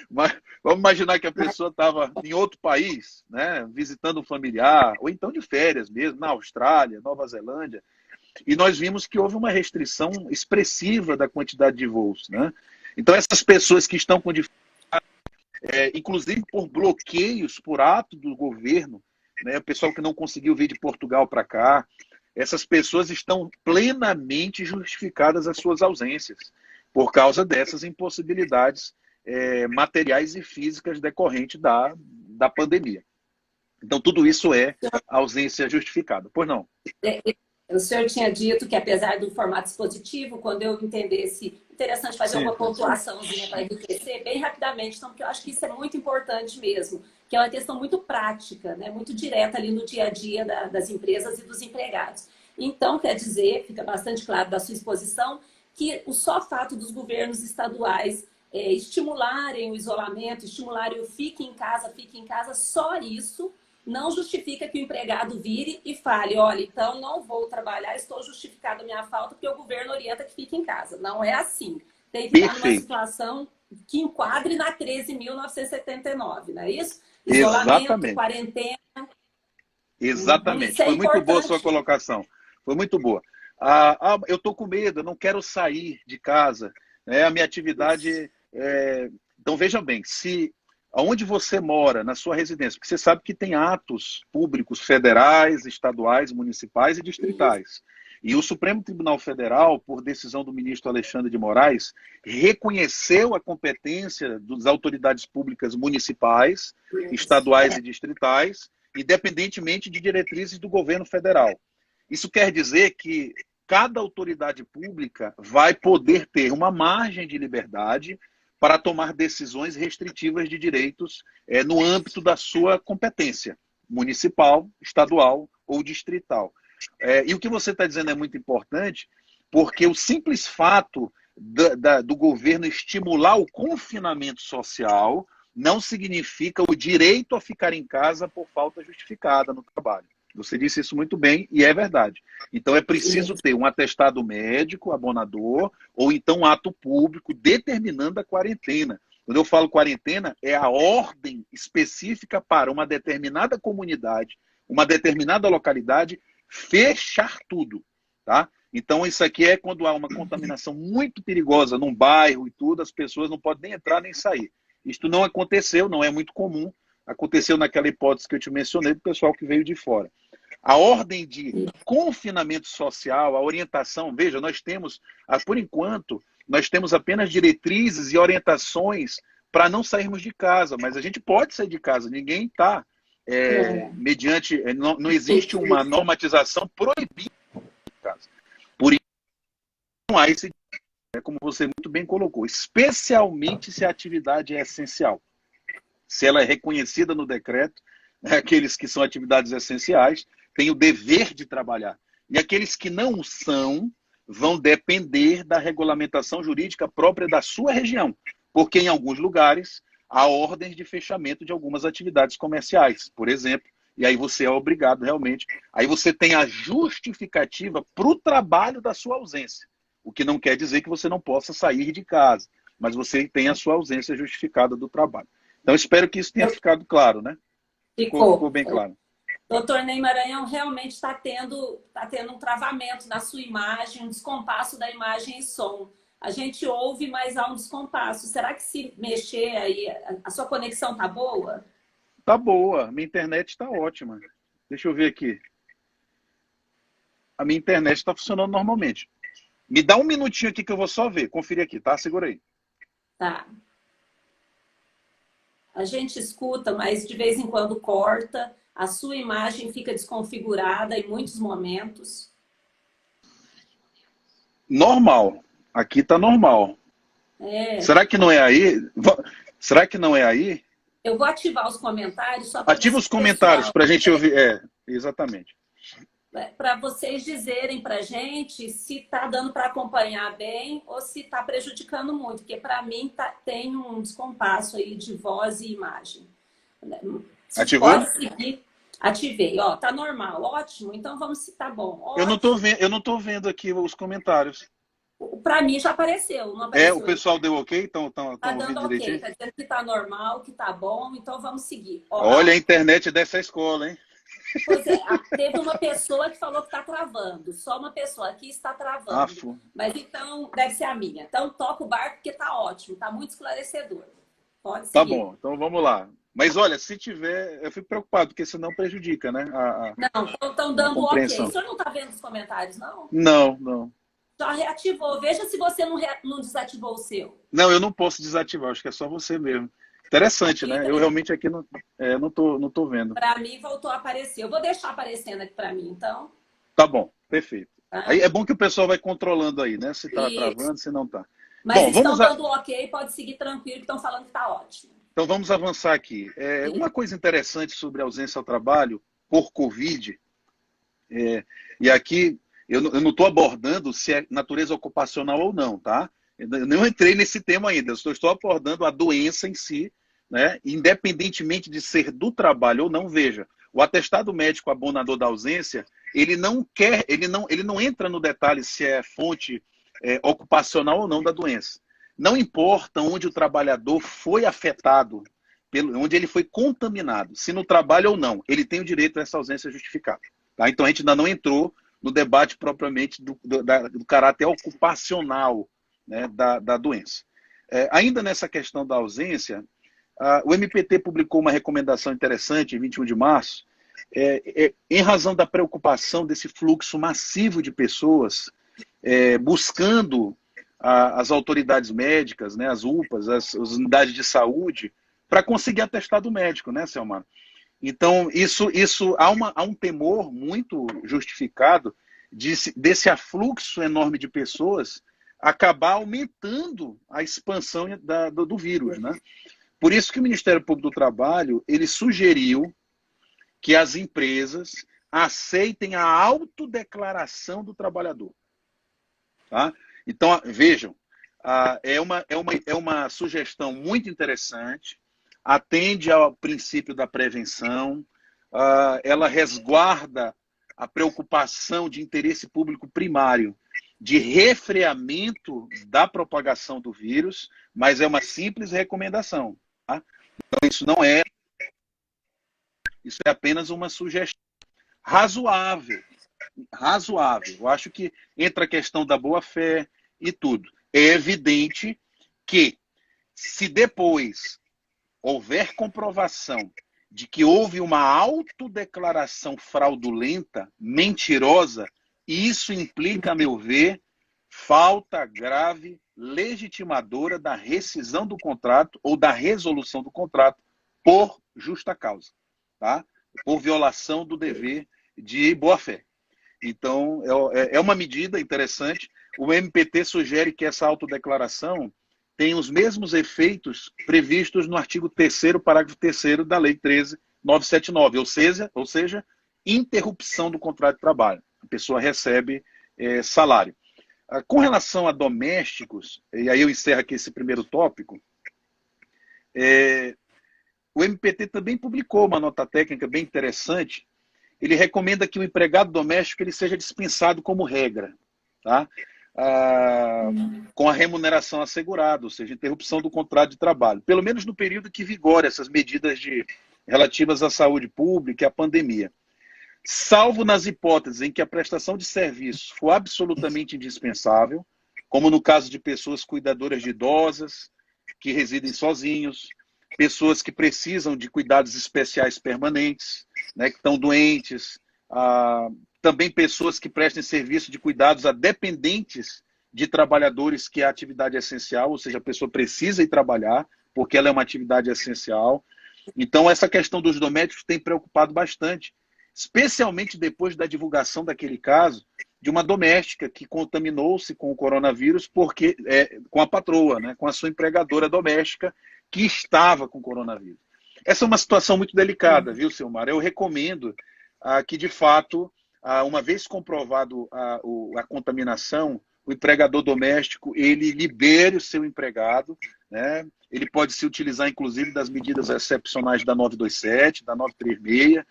Mas, vamos imaginar que a pessoa estava em outro país, né, visitando um familiar, ou então de férias mesmo, na Austrália, Nova Zelândia. E nós vimos que houve uma restrição expressiva da quantidade de voos, né? Então, essas pessoas que estão com dificuldade, inclusive por bloqueios, por ato do governo, né, o pessoal que não conseguiu vir de Portugal para cá, essas pessoas estão plenamente justificadas as suas ausências, por causa dessas impossibilidades materiais e físicas decorrentes da pandemia. Então, tudo isso é ausência justificada. Pois não? O senhor tinha dito que, apesar do formato expositivo, quando eu entendesse, interessante fazer uma pontuaçãozinha para enriquecer bem rapidamente, então, porque eu acho que isso é muito importante mesmo, que é uma questão muito prática, né, muito direta ali no dia a dia das empresas e dos empregados. Então, quer dizer, fica bastante claro da sua exposição, que o só fato dos governos estaduais estimularem o isolamento, estimularem o fique em casa, só isso não justifica que o empregado vire e fale, olha, então não vou trabalhar, estou justificado a minha falta porque o governo orienta que fique em casa. Não é assim. Tem que estar numa situação que enquadre na 13.979, não é isso? Isolamento, exatamente. Quarentena. Exatamente. Foi muito boa a sua colocação. Foi muito boa. Eu estou com medo, eu não quero sair de casa. A minha atividade... Então, veja bem, se aonde você mora, na sua residência, porque você sabe que tem atos públicos federais, estaduais, municipais e distritais. E o Supremo Tribunal Federal, por decisão do ministro Alexandre de Moraes, reconheceu a competência das autoridades públicas municipais, estaduais e distritais, independentemente de diretrizes do governo federal. Isso quer dizer que cada autoridade pública vai poder ter uma margem de liberdade para tomar decisões restritivas de direitos no âmbito da sua competência municipal, estadual ou distrital. E o que você está dizendo é muito importante, porque o simples fato do governo estimular o confinamento social não significa o direito a ficar em casa por falta justificada no trabalho. Você disse isso muito bem e é verdade. Então é preciso ter um atestado médico, abonador, ou então um ato público determinando a quarentena. Quando eu falo quarentena, é a ordem específica para uma determinada comunidade, uma determinada localidade, fechar tudo, tá? Então isso aqui é quando há uma contaminação muito perigosa num bairro e tudo, as pessoas não podem nem entrar nem sair. Isto não aconteceu, não é muito comum. Aconteceu naquela hipótese que eu te mencionei do pessoal que veio de fora. A ordem de confinamento social, a orientação, veja, nós temos, por enquanto, nós temos apenas diretrizes e orientações para não sairmos de casa, mas a gente pode sair de casa, ninguém está, mediante, não existe uma normatização proibida de casa. Por isso, não há esse, como você muito bem colocou, especialmente se a atividade é essencial. Se ela é reconhecida no decreto, aqueles que são atividades essenciais têm o dever de trabalhar. E aqueles que não são vão depender da regulamentação jurídica própria da sua região, porque em alguns lugares há ordens de fechamento de algumas atividades comerciais, por exemplo, e aí você é obrigado realmente. Aí você tem a justificativa para o trabalho da sua ausência, o que não quer dizer que você não possa sair de casa, mas você tem a sua ausência justificada do trabalho. Então, espero que isso tenha ficado claro, né? Ficou bem claro. Doutor Ney Maranhão realmente está tendo um travamento na sua imagem, um descompasso da imagem e som. A gente ouve, mas há um descompasso. Será que se mexer aí, a sua conexão está boa? Está boa. Minha internet está ótima. Deixa eu ver aqui. A minha internet está funcionando normalmente. Me dá um minutinho aqui que eu vou só ver. Conferir aqui, tá? Segura aí. Tá. A gente escuta, mas de vez em quando corta. A sua imagem fica desconfigurada em muitos momentos. Normal. Aqui está normal. Será que não é aí? Será que não é aí? Eu vou ativar os comentários. Só para ativa os comentários para a gente ouvir. Exatamente. Para vocês dizerem para a gente se está dando para acompanhar bem ou se está prejudicando muito, porque para mim tem um descompasso aí de voz e imagem. Ativou? Pode seguir. Ativei. Ó, tá normal, ótimo. Então vamos se tá bom. Ótimo. Eu não tô vendo aqui os comentários. Para mim já apareceu, não apareceu. O pessoal deu ok? Tá dando ok, tá dizendo que tá normal, que tá bom, então vamos seguir. Ó, olha a internet dessa escola, hein? Pois é, teve uma pessoa que falou que está travando. Só uma pessoa aqui está travando. Mas então, deve ser a minha. Então, toca o barco porque está ótimo, está muito esclarecedor. Pode seguir. Tá bom, então vamos lá. Mas olha, se tiver, eu fico preocupado, porque senão prejudica, né? Não, estão dando ok. O senhor não está vendo os comentários, não? Não. Já reativou. Veja se você não desativou o seu. Não, eu não posso desativar, acho que é só você mesmo. Interessante, né? Eu realmente aqui não tô vendo. Para mim voltou a aparecer. Eu vou deixar aparecendo aqui para mim, então. Tá bom, perfeito. Aí é bom que o pessoal vai controlando aí, né? Se tá travando, se não tá. Mas bom, estão dando ok, pode seguir tranquilo, que estão falando que tá ótimo. Então vamos avançar aqui. Uma coisa interessante sobre a ausência ao trabalho por Covid, e aqui eu não estou abordando se é natureza ocupacional ou não, tá? Eu não entrei nesse tema ainda, eu estou abordando a doença em si, né? Independentemente de ser do trabalho ou não, veja, o atestado médico abonador da ausência, ele não entra no detalhe se é fonte ocupacional ou não da doença. Não importa onde o trabalhador foi afetado, onde ele foi contaminado, se no trabalho ou não, ele tem o direito a essa ausência justificada. Tá? Então a gente ainda não entrou no debate propriamente do caráter ocupacional, né, da doença. Ainda nessa questão da ausência, o MPT publicou uma recomendação interessante em 21 de março, em razão da preocupação desse fluxo massivo de pessoas buscando as autoridades médicas, né, as UPAs, as unidades de saúde, para conseguir atestado médico, né, Selmar? Então, há um temor muito justificado desse afluxo enorme de pessoas acabar aumentando a expansão do vírus, né? Por isso que o Ministério Público do Trabalho, ele sugeriu que as empresas aceitem a autodeclaração do trabalhador. Tá? Então, vejam, é uma sugestão muito interessante, atende ao princípio da prevenção, ela resguarda a preocupação de interesse público primário de refreamento da propagação do vírus, mas é uma simples recomendação. Tá? Então, isso é apenas uma sugestão razoável. Razoável. Eu acho que entra a questão da boa-fé e tudo. É evidente que, se depois houver comprovação de que houve uma autodeclaração fraudulenta, mentirosa, isso implica, a meu ver, falta grave legitimadora da rescisão do contrato ou da resolução do contrato por justa causa, tá? Por violação do dever de boa-fé. Então, é uma medida interessante. O MPT sugere que essa autodeclaração tenha os mesmos efeitos previstos no artigo 3º, parágrafo 3º da Lei 13.979, ou seja, interrupção do contrato de trabalho. A pessoa recebe salário. Com relação a domésticos, e aí eu encerro aqui esse primeiro tópico, o MPT também publicou uma nota técnica bem interessante. Ele recomenda que o empregado doméstico ele seja dispensado como regra, tá? Com a remuneração assegurada, ou seja, interrupção do contrato de trabalho, pelo menos no período que vigora essas medidas relativas à saúde pública e à pandemia. Salvo nas hipóteses em que a prestação de serviço for absolutamente indispensável, como no caso de pessoas cuidadoras de idosas, que residem sozinhos, pessoas que precisam de cuidados especiais permanentes, né, que estão doentes, também pessoas que prestem serviço de cuidados a dependentes de trabalhadores que a atividade é essencial, ou seja, a pessoa precisa ir trabalhar, porque ela é uma atividade essencial. Então, essa questão dos domésticos tem preocupado bastante, especialmente depois da divulgação daquele caso de uma doméstica que contaminou-se com o coronavírus com a patroa, né, com a sua empregadora doméstica que estava com coronavírus. Essa é uma situação muito delicada, viu, Silmar? Eu recomendo que, de fato, uma vez comprovado a contaminação, o empregador doméstico ele libere o seu empregado, né? Ele pode se utilizar, inclusive, das medidas excepcionais da 927, da 936,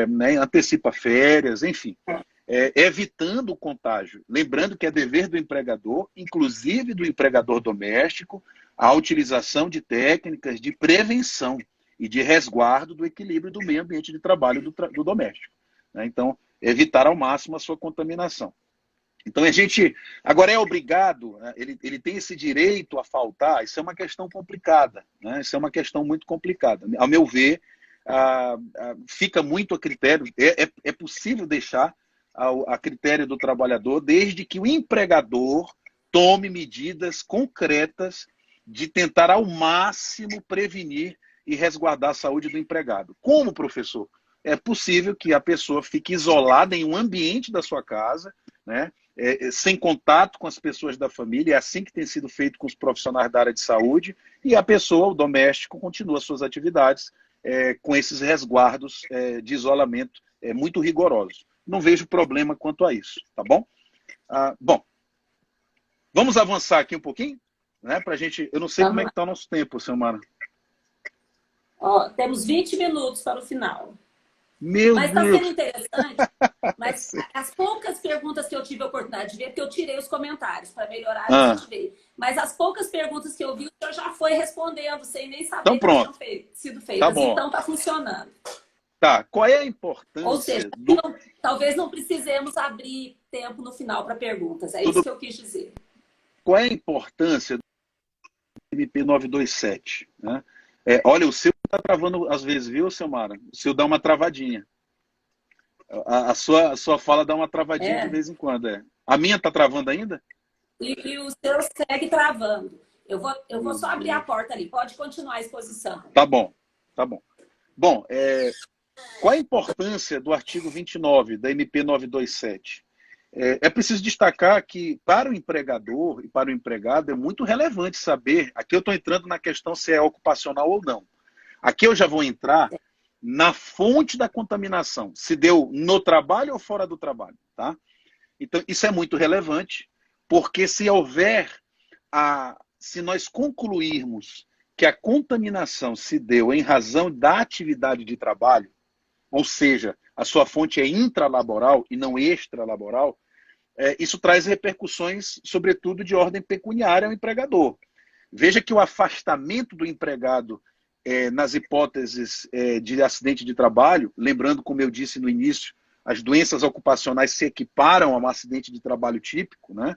né? Antecipa férias, enfim, evitando o contágio. Lembrando que é dever do empregador, inclusive do empregador doméstico, a utilização de técnicas de prevenção e de resguardo do equilíbrio do meio ambiente de trabalho do doméstico. Né? Então, evitar ao máximo a sua contaminação. Então, a gente agora é obrigado, né? ele tem esse direito a faltar, isso é uma questão complicada, né? Isso é uma questão muito complicada. Ao meu ver, fica muito a critério, é possível deixar a critério do trabalhador, desde que o empregador tome medidas concretas de tentar ao máximo prevenir e resguardar a saúde do empregado. Como, professor? É possível que a pessoa fique isolada em um ambiente da sua casa, né? Sem contato com as pessoas da família, é assim que tem sido feito com os profissionais da área de saúde, e a pessoa, o doméstico, continua suas atividades com esses resguardos de isolamento muito rigorosos. Não vejo problema quanto a isso, tá bom? Bom, vamos avançar aqui um pouquinho, né? Pra gente, eu não sei como é que está o nosso tempo, Silmara. Temos 20 minutos para o final. Mas está sendo interessante, mas as poucas perguntas que eu tive a oportunidade de ver, porque eu tirei os comentários para melhorar a gente ver. Mas as poucas perguntas que eu vi, o senhor já foi respondendo, sem nem saber então, pronto. que tinham sido feitas. Tá bom. Então está funcionando. Tá, qual é a importância? Ou seja, talvez não precisemos abrir tempo no final para perguntas. É isso que eu quis dizer. Qual é a importância do MP 927? Né? Olha, o seu está travando às vezes, viu, Silmara? O seu dá uma travadinha. A sua fala dá uma travadinha de É, vez em quando, é. A minha tá travando ainda? e o seu segue travando. Eu vou Meu só abrir a Deus. porta ali. Pode continuar a exposição. Tá bom, tá bom. Bom, qual a importância do artigo 29 da MP 927? É preciso destacar que, para o empregador e para o empregado, é muito relevante saber. Aqui eu estou entrando na questão se é ocupacional ou não. Aqui eu já vou entrar na fonte da contaminação, se deu no trabalho ou fora do trabalho, tá? Então, isso é muito relevante, porque se nós concluirmos que a contaminação se deu em razão da atividade de trabalho, ou seja, a sua fonte é intralaboral e não extralaboral, isso traz repercussões, sobretudo de ordem pecuniária ao empregador. Veja que o afastamento do empregado nas hipóteses de acidente de trabalho, lembrando, como eu disse no início, as doenças ocupacionais se equiparam a um acidente de trabalho típico, né?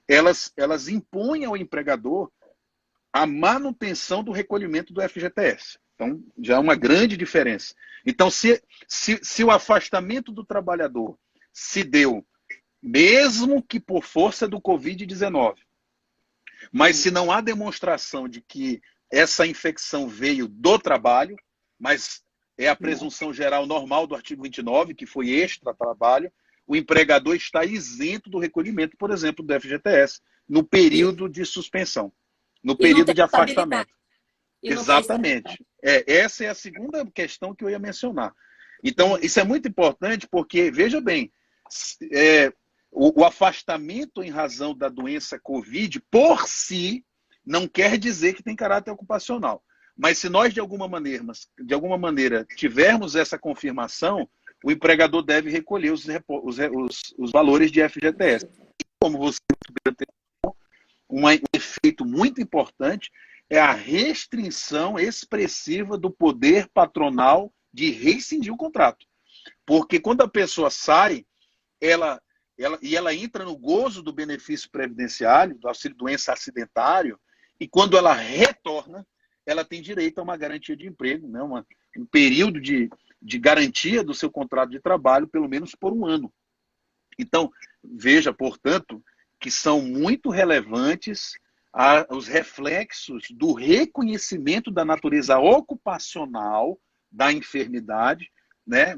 Elas impõem ao empregador a manutenção do recolhimento do FGTS. Então, já é uma grande diferença. Então, se o afastamento do trabalhador se deu, mesmo que por força do Covid-19, mas se não há demonstração de que essa infecção veio do trabalho, mas é a presunção geral normal do artigo 29, que foi extra-trabalho, o empregador está isento do recolhimento, por exemplo, do FGTS, no E, período de suspensão, no e não período tem de estabilidade. afastamento. E não tem estabilidade. Exatamente. Essa é a segunda questão que eu ia mencionar. Então, isso é muito importante porque, veja bem, o afastamento em razão da doença Covid, por si, não quer dizer que tem caráter ocupacional. Mas se nós, de alguma maneira tivermos essa confirmação, o empregador deve recolher os valores de FGTS. Como você um efeito muito importante é a restrição expressiva do poder patronal de rescindir o contrato. Porque quando a pessoa sai, ela entra no gozo do benefício previdenciário, do auxílio-doença acidentário, e quando ela retorna, ela tem direito a uma garantia de emprego, né? Um período de garantia do seu contrato de trabalho, pelo menos por um ano. Então, veja, portanto, que são muito relevantes os reflexos do reconhecimento da natureza ocupacional da enfermidade, né,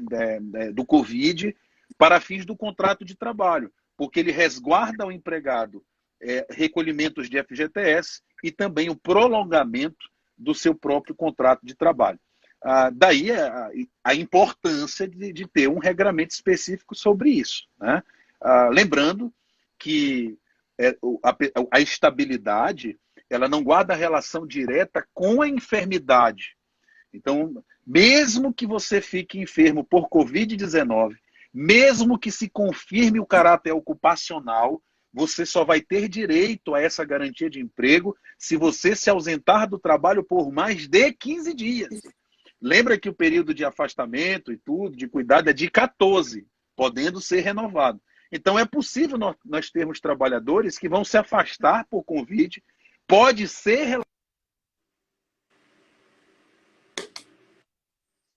do Covid, para fins do contrato de trabalho, porque ele resguarda ao empregado recolhimentos de FGTS e também o prolongamento do seu próprio contrato de trabalho. Daí a importância de ter um regramento específico sobre isso, né? Lembrando que a estabilidade ela não guarda relação direta com a enfermidade. Então, mesmo que você fique enfermo por Covid-19, mesmo que se confirme o caráter ocupacional, você só vai ter direito a essa garantia de emprego se você se ausentar do trabalho por mais de 15 dias. Lembra que o período de afastamento e tudo, de cuidado, é de 14, podendo ser renovado. Então, é possível nós termos trabalhadores que vão se afastar por Covid, pode ser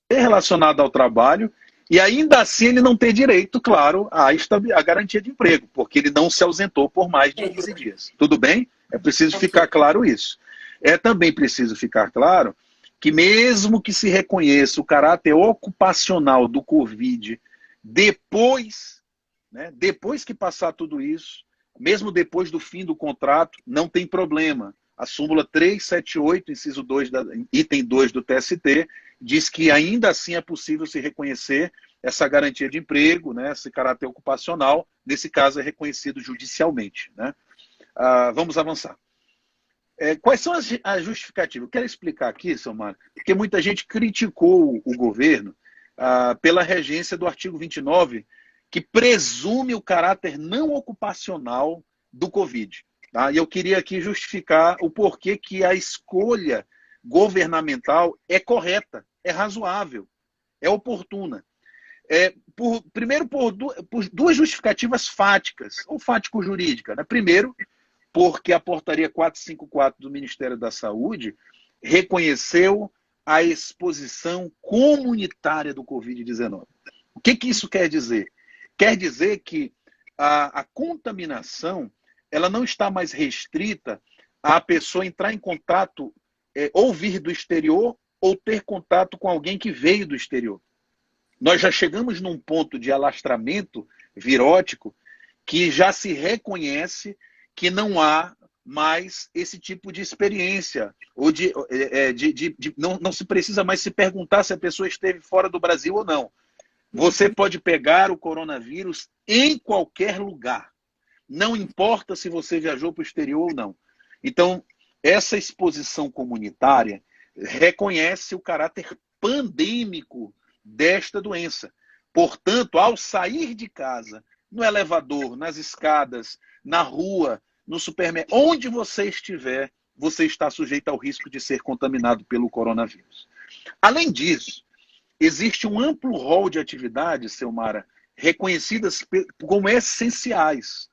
relacionado ao trabalho, e ainda assim ele não ter direito, claro, à garantia de emprego, porque ele não se ausentou por mais de 15 dias. Tudo bem? É preciso ficar claro isso. É também preciso ficar claro que mesmo que se reconheça o caráter ocupacional do Covid depois, né, depois que passar tudo isso, mesmo depois do fim do contrato, não tem problema. A súmula 378, inciso 2, item 2 do TST, diz que ainda assim é possível se reconhecer essa garantia de emprego, né, esse caráter ocupacional, nesse caso é reconhecido judicialmente, né? Vamos avançar. Quais são as justificativas? Eu quero explicar aqui, Samara, porque muita gente criticou o governo pela regência do artigo 29, que presume o caráter não ocupacional do Covid. Tá? E eu queria aqui justificar o porquê que a escolha governamental é correta, é razoável, é oportuna. Primeiro, por duas justificativas fáticas, ou fático-jurídica. Né? Primeiro, porque a portaria 454 do Ministério da Saúde reconheceu a exposição comunitária do Covid-19. O que que isso quer dizer? Quer dizer que a contaminação ela não está mais restrita à pessoa entrar em contato, ou vir do exterior, ou ter contato com alguém que veio do exterior. Nós já chegamos num ponto de alastramento virótico que já se reconhece que não há mais esse tipo de experiência, ou não se precisa mais se perguntar se a pessoa esteve fora do Brasil ou não. Você pode pegar o coronavírus em qualquer lugar. Não importa se você viajou para o exterior ou não. Então, essa exposição comunitária reconhece o caráter pandêmico desta doença. Portanto, ao sair de casa, no elevador, nas escadas, na rua, no supermercado, onde você estiver, você está sujeito ao risco de ser contaminado pelo coronavírus. Além disso, existe um amplo rol de atividades, Selmara, reconhecidas como essenciais.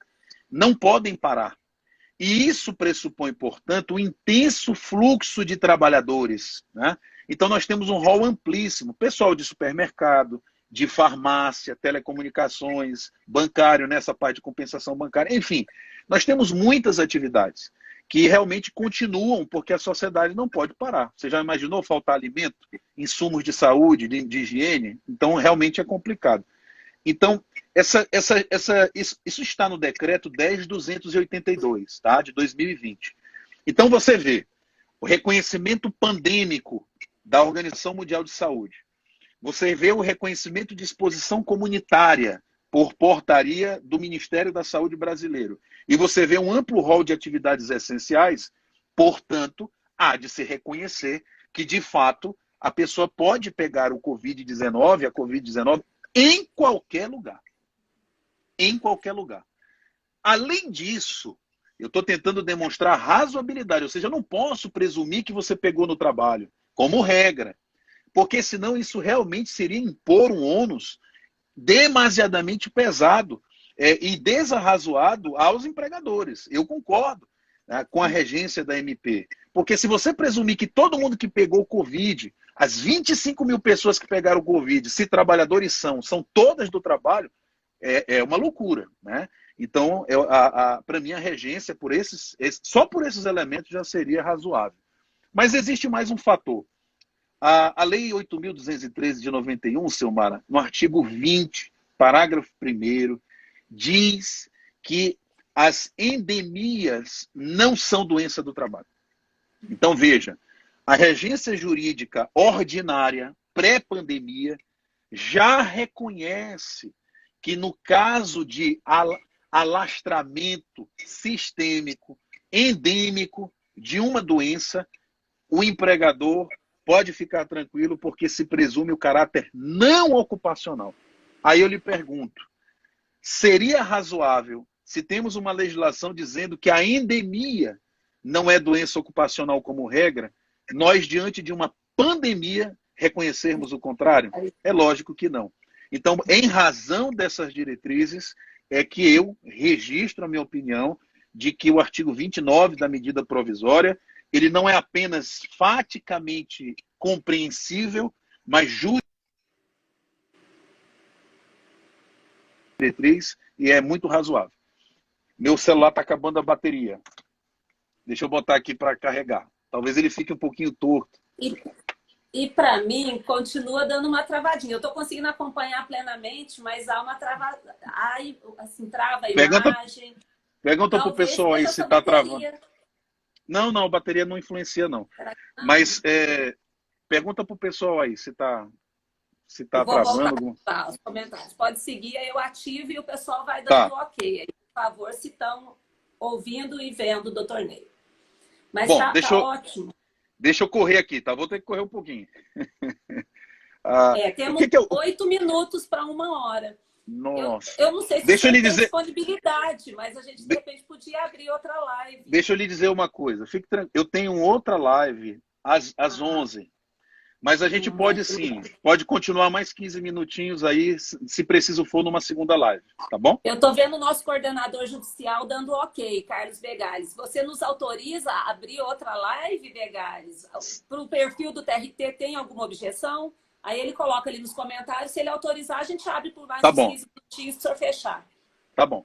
Não podem parar. E isso pressupõe, portanto, um intenso fluxo de trabalhadores, né? Então, nós temos um rol amplíssimo. Pessoal de supermercado, de farmácia, telecomunicações, bancário, nessa parte de compensação bancária. Enfim, nós temos muitas atividades que realmente continuam, porque a sociedade não pode parar. Você já imaginou faltar alimento, insumos de saúde, de higiene? Então, realmente é complicado. Então, isso está no decreto 10.282, tá? De 2020. Então, você vê o reconhecimento pandêmico da Organização Mundial de Saúde. Você vê o reconhecimento de exposição comunitária por portaria do Ministério da Saúde brasileiro. E você vê um amplo rol de atividades essenciais, portanto, há de se reconhecer que, de fato, a pessoa pode pegar o Covid-19, a Covid-19, em qualquer lugar. Em qualquer lugar. Além disso, eu estou tentando demonstrar razoabilidade, ou seja, eu não posso presumir que você pegou no trabalho, como regra, porque senão isso realmente seria impor um ônus demasiadamente pesado e desarrazoado aos empregadores. Eu concordo, né, com a regência da MP, porque se você presumir que todo mundo que pegou o Covid, as 25 mil pessoas que pegaram o Covid, se trabalhadores são todas do trabalho, é uma loucura, né? Então, para mim, a regência, só por esses elementos, já seria razoável. Mas existe mais um fator. A Lei 8.213 de 91, Selmara, no artigo 20, parágrafo 1º, diz que as endemias não são doença do trabalho. Então, veja, a regência jurídica ordinária, pré-pandemia, já reconhece que no caso de alastramento sistêmico, endêmico de uma doença, o empregador pode ficar tranquilo porque se presume o caráter não ocupacional. Aí eu lhe pergunto, seria razoável, se temos uma legislação dizendo que a endemia não é doença ocupacional como regra, nós, diante de uma pandemia, reconhecermos o contrário? É lógico que não. Então, em razão dessas diretrizes, é que eu registro a minha opinião de que o artigo 29 da medida provisória, ele não é apenas faticamente compreensível, mas diretriz e é muito razoável. Meu celular está acabando a bateria. Deixa eu botar aqui para carregar. Talvez ele fique um pouquinho torto. E para mim, continua dando uma travadinha. Eu estou conseguindo acompanhar plenamente, mas há uma travada. Assim, trava a imagem. Pergunta para o pessoal aí se está travando. Não, a bateria não influencia, não. Mas pergunta para o pessoal aí se está travando. Tá, os comentários. Pode seguir, aí eu ativo e o pessoal vai dando ok. Aí, por favor, se estão ouvindo e vendo, doutor Ney. Mas bom, tá ótimo. Deixa eu correr aqui, tá? Vou ter que correr um pouquinho. Temos 8 minutos para 1 hora. Nossa. Eu não sei se você tem disponibilidade, mas a gente, de repente, podia abrir outra live. Deixa eu lhe dizer uma coisa. Fique tranquilo. Eu tenho outra live às 11. Mas a gente pode sim, pode continuar mais 15 minutinhos aí, se preciso for, numa segunda live, tá bom? Eu estou vendo o nosso coordenador judicial dando ok, Carlos Begales. Você nos autoriza a abrir outra live, Begales? Para o perfil do TRT, tem alguma objeção? Aí ele coloca ali nos comentários, se ele autorizar, a gente abre por mais Tá uns bom, 15 minutinhos para o senhor fechar. tá bom.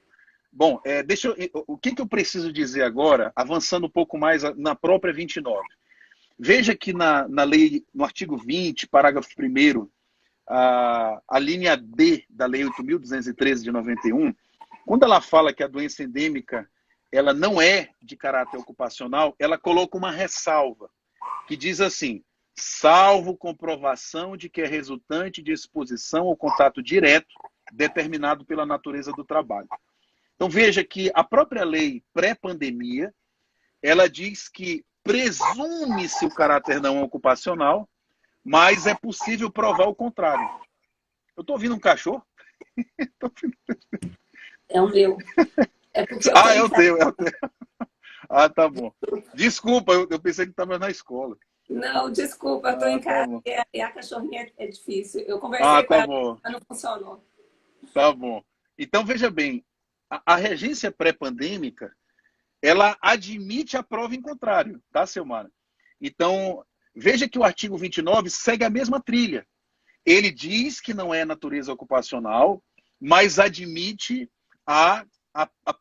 Bom, o que eu preciso dizer agora, avançando um pouco mais na própria 29? Veja que na lei, no artigo 20, parágrafo 1º, a linha D da Lei 8.213 de 91, quando ela fala que a doença endêmica ela não é de caráter ocupacional, ela coloca uma ressalva, que diz assim: salvo comprovação de que é resultante de exposição ou contato direto determinado pela natureza do trabalho. Então veja que a própria lei pré-pandemia, ela diz que presume-se o caráter não ocupacional, mas é possível provar o contrário. Eu estou ouvindo um cachorro? É o meu. É porque eu estou Ah, em é o casa. teu, é o teu. Ah, tá bom. Desculpa, eu pensei que estava na escola. Não, desculpa, eu estou Ah, em tá casa bom. e a cachorrinha é difícil. Eu Ah, conversei com tá ela, bom. mas não funcionou. Tá bom. Então, veja bem, a regência pré-pandêmica, ela admite a prova em contrário, tá, Silmara? Então, veja que o artigo 29 segue a mesma trilha. Ele diz que não é natureza ocupacional, mas admite a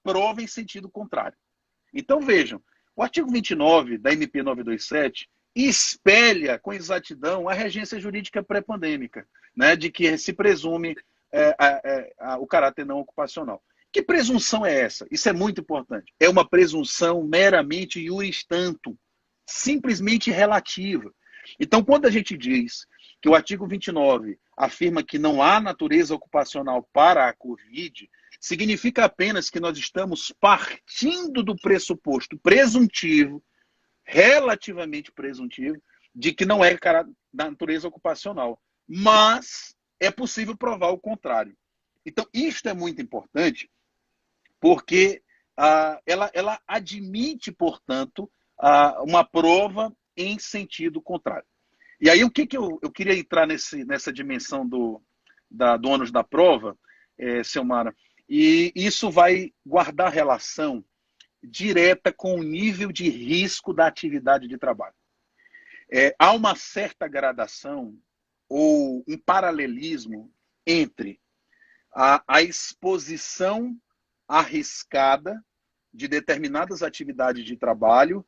prova em sentido contrário. Então, vejam, o artigo 29 da MP 927 espelha com exatidão a regência jurídica pré-pandêmica, né, de que se presume o caráter não ocupacional. Que presunção é essa? Isso é muito importante. É uma presunção meramente iuris tantum, simplesmente relativa. Então, quando a gente diz que o artigo 29 afirma que não há natureza ocupacional para a Covid, significa apenas que nós estamos partindo do pressuposto presuntivo, relativamente presuntivo, de que não é da natureza ocupacional. Mas é possível provar o contrário. Então, isto é muito importante, porque ela admite, portanto, uma prova em sentido contrário. E aí, o que eu queria entrar nessa dimensão do ônus da prova, Selmara, e isso vai guardar relação direta com o nível de risco da atividade de trabalho. Há uma certa gradação ou um paralelismo entre a exposição arriscada de determinadas atividades de trabalho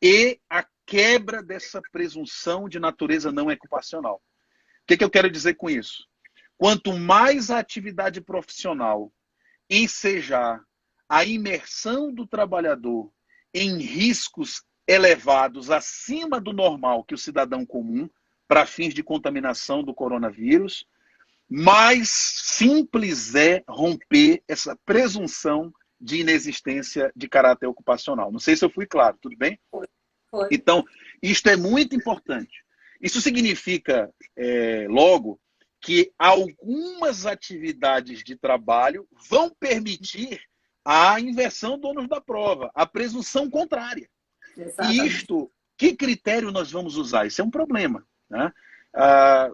e a quebra dessa presunção de natureza não ocupacional. O que eu quero dizer com isso? Quanto mais a atividade profissional ensejar a imersão do trabalhador em riscos elevados acima do normal que o cidadão comum, para fins de contaminação do coronavírus, mais simples é romper essa presunção de inexistência de caráter ocupacional. Não sei se eu fui claro, tudo bem? Foi. Então, isto é muito importante. Isso significa, logo, que algumas atividades de trabalho vão permitir a inversão do ônus da prova, a presunção contrária. E Exatamente. isto, que critério nós vamos usar? Isso é um problema, né?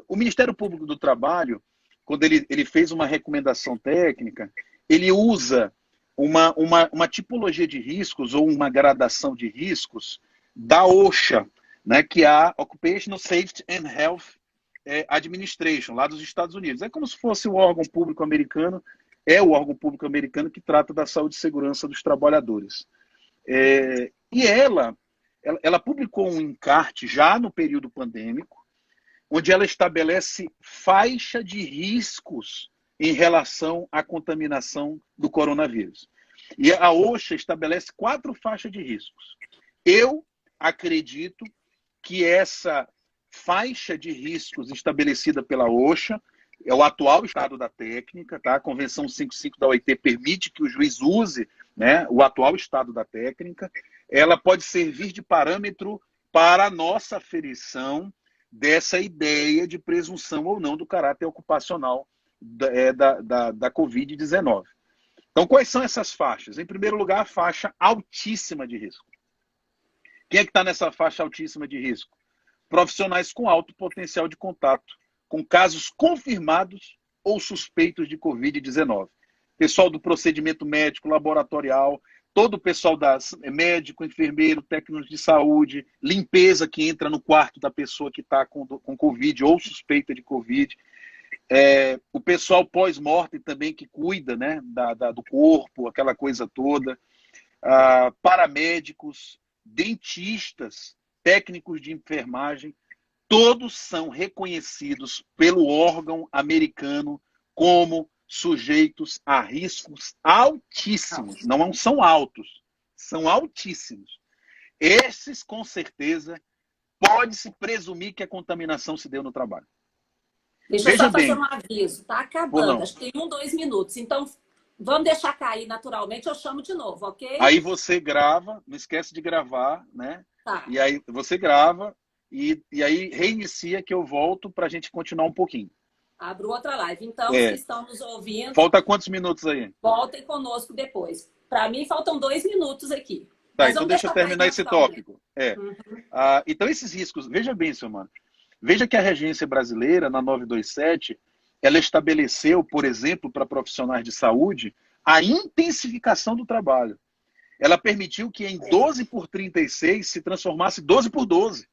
O Ministério Público do Trabalho, quando ele fez uma recomendação técnica, ele usa uma tipologia de riscos ou uma gradação de riscos da OSHA, né, que é a Occupational Safety and Health Administration, lá dos Estados Unidos. É como se fosse o órgão público americano, é o órgão público americano que trata da saúde e segurança dos trabalhadores. E ela publicou um encarte já no período pandêmico, onde ela estabelece faixa de riscos em relação à contaminação do coronavírus. E a OSHA estabelece 4 faixas de riscos. Eu acredito que essa faixa de riscos estabelecida pela OSHA é o atual estado da técnica, tá? A Convenção 55 da OIT permite que o juiz use, né, o atual estado da técnica. Ela pode servir de parâmetro para a nossa aferição dessa ideia de presunção ou não do caráter ocupacional da Covid-19. Então, quais são essas faixas? Em primeiro lugar, a faixa altíssima de risco. Quem é que está nessa faixa altíssima de risco? Profissionais com alto potencial de contato, com casos confirmados ou suspeitos de Covid-19. Pessoal do procedimento médico, laboratorial, todo o pessoal médico, enfermeiro, técnico de saúde, limpeza que entra no quarto da pessoa que está com Covid ou suspeita de Covid. O pessoal pós-morte também que cuida, né, do corpo, aquela coisa toda. Paramédicos, dentistas, técnicos de enfermagem, todos são reconhecidos pelo órgão americano como sujeitos a riscos altíssimos. Não são altos, são altíssimos. Esses, com certeza, pode-se presumir que a contaminação se deu no trabalho. Deixa eu só fazer um aviso, tá acabando, acho que tem 2 minutos. Então, vamos deixar cair naturalmente, eu chamo de novo, ok? Aí você grava, não esquece de gravar, né? Tá. E aí você grava e aí reinicia que eu volto para a gente continuar um pouquinho. Abro outra live. Então, se estão nos ouvindo... Falta quantos minutos aí? Voltem conosco depois. Para mim, faltam 2 minutos aqui. Tá, então deixa eu terminar esse tópico. Então, esses riscos... Veja bem, seu mano. Veja que a regência brasileira, na 927, ela estabeleceu, por exemplo, para profissionais de saúde, a intensificação do trabalho. Ela permitiu que em 12/36 se transformasse 12/12.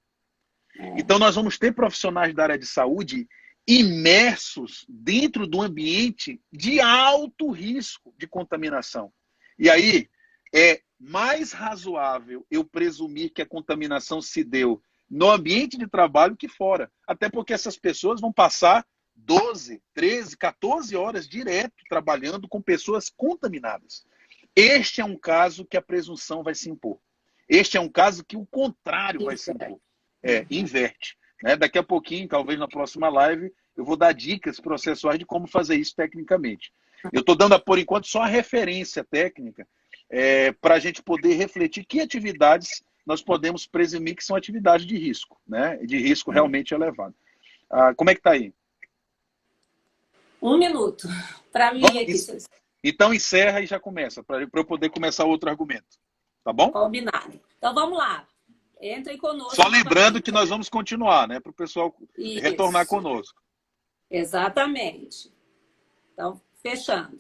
Então, nós vamos ter profissionais da área de saúde imersos dentro do ambiente de alto risco de contaminação. E aí, é mais razoável eu presumir que a contaminação se deu no ambiente de trabalho que fora. Até porque essas pessoas vão passar 12, 13, 14 horas direto trabalhando com pessoas contaminadas. Este é um caso que a presunção vai se impor. Este é um caso que o contrário vai se impor. Inverte. Né? Daqui a pouquinho, talvez na próxima live, eu vou dar dicas processuais de como fazer isso tecnicamente. Eu estou dando, por enquanto, só a referência técnica para a gente poder refletir que atividades nós podemos presumir que são atividades de risco, né? De risco realmente elevado. Como é que está aí? 1 minuto. Para mim aqui. Então encerra e já começa, para eu poder começar outro argumento. Tá bom? Combinado. Então vamos lá. Entrem conosco. Só lembrando que nós vamos continuar, né? Para o pessoal retornar conosco. Exatamente. Então, fechando.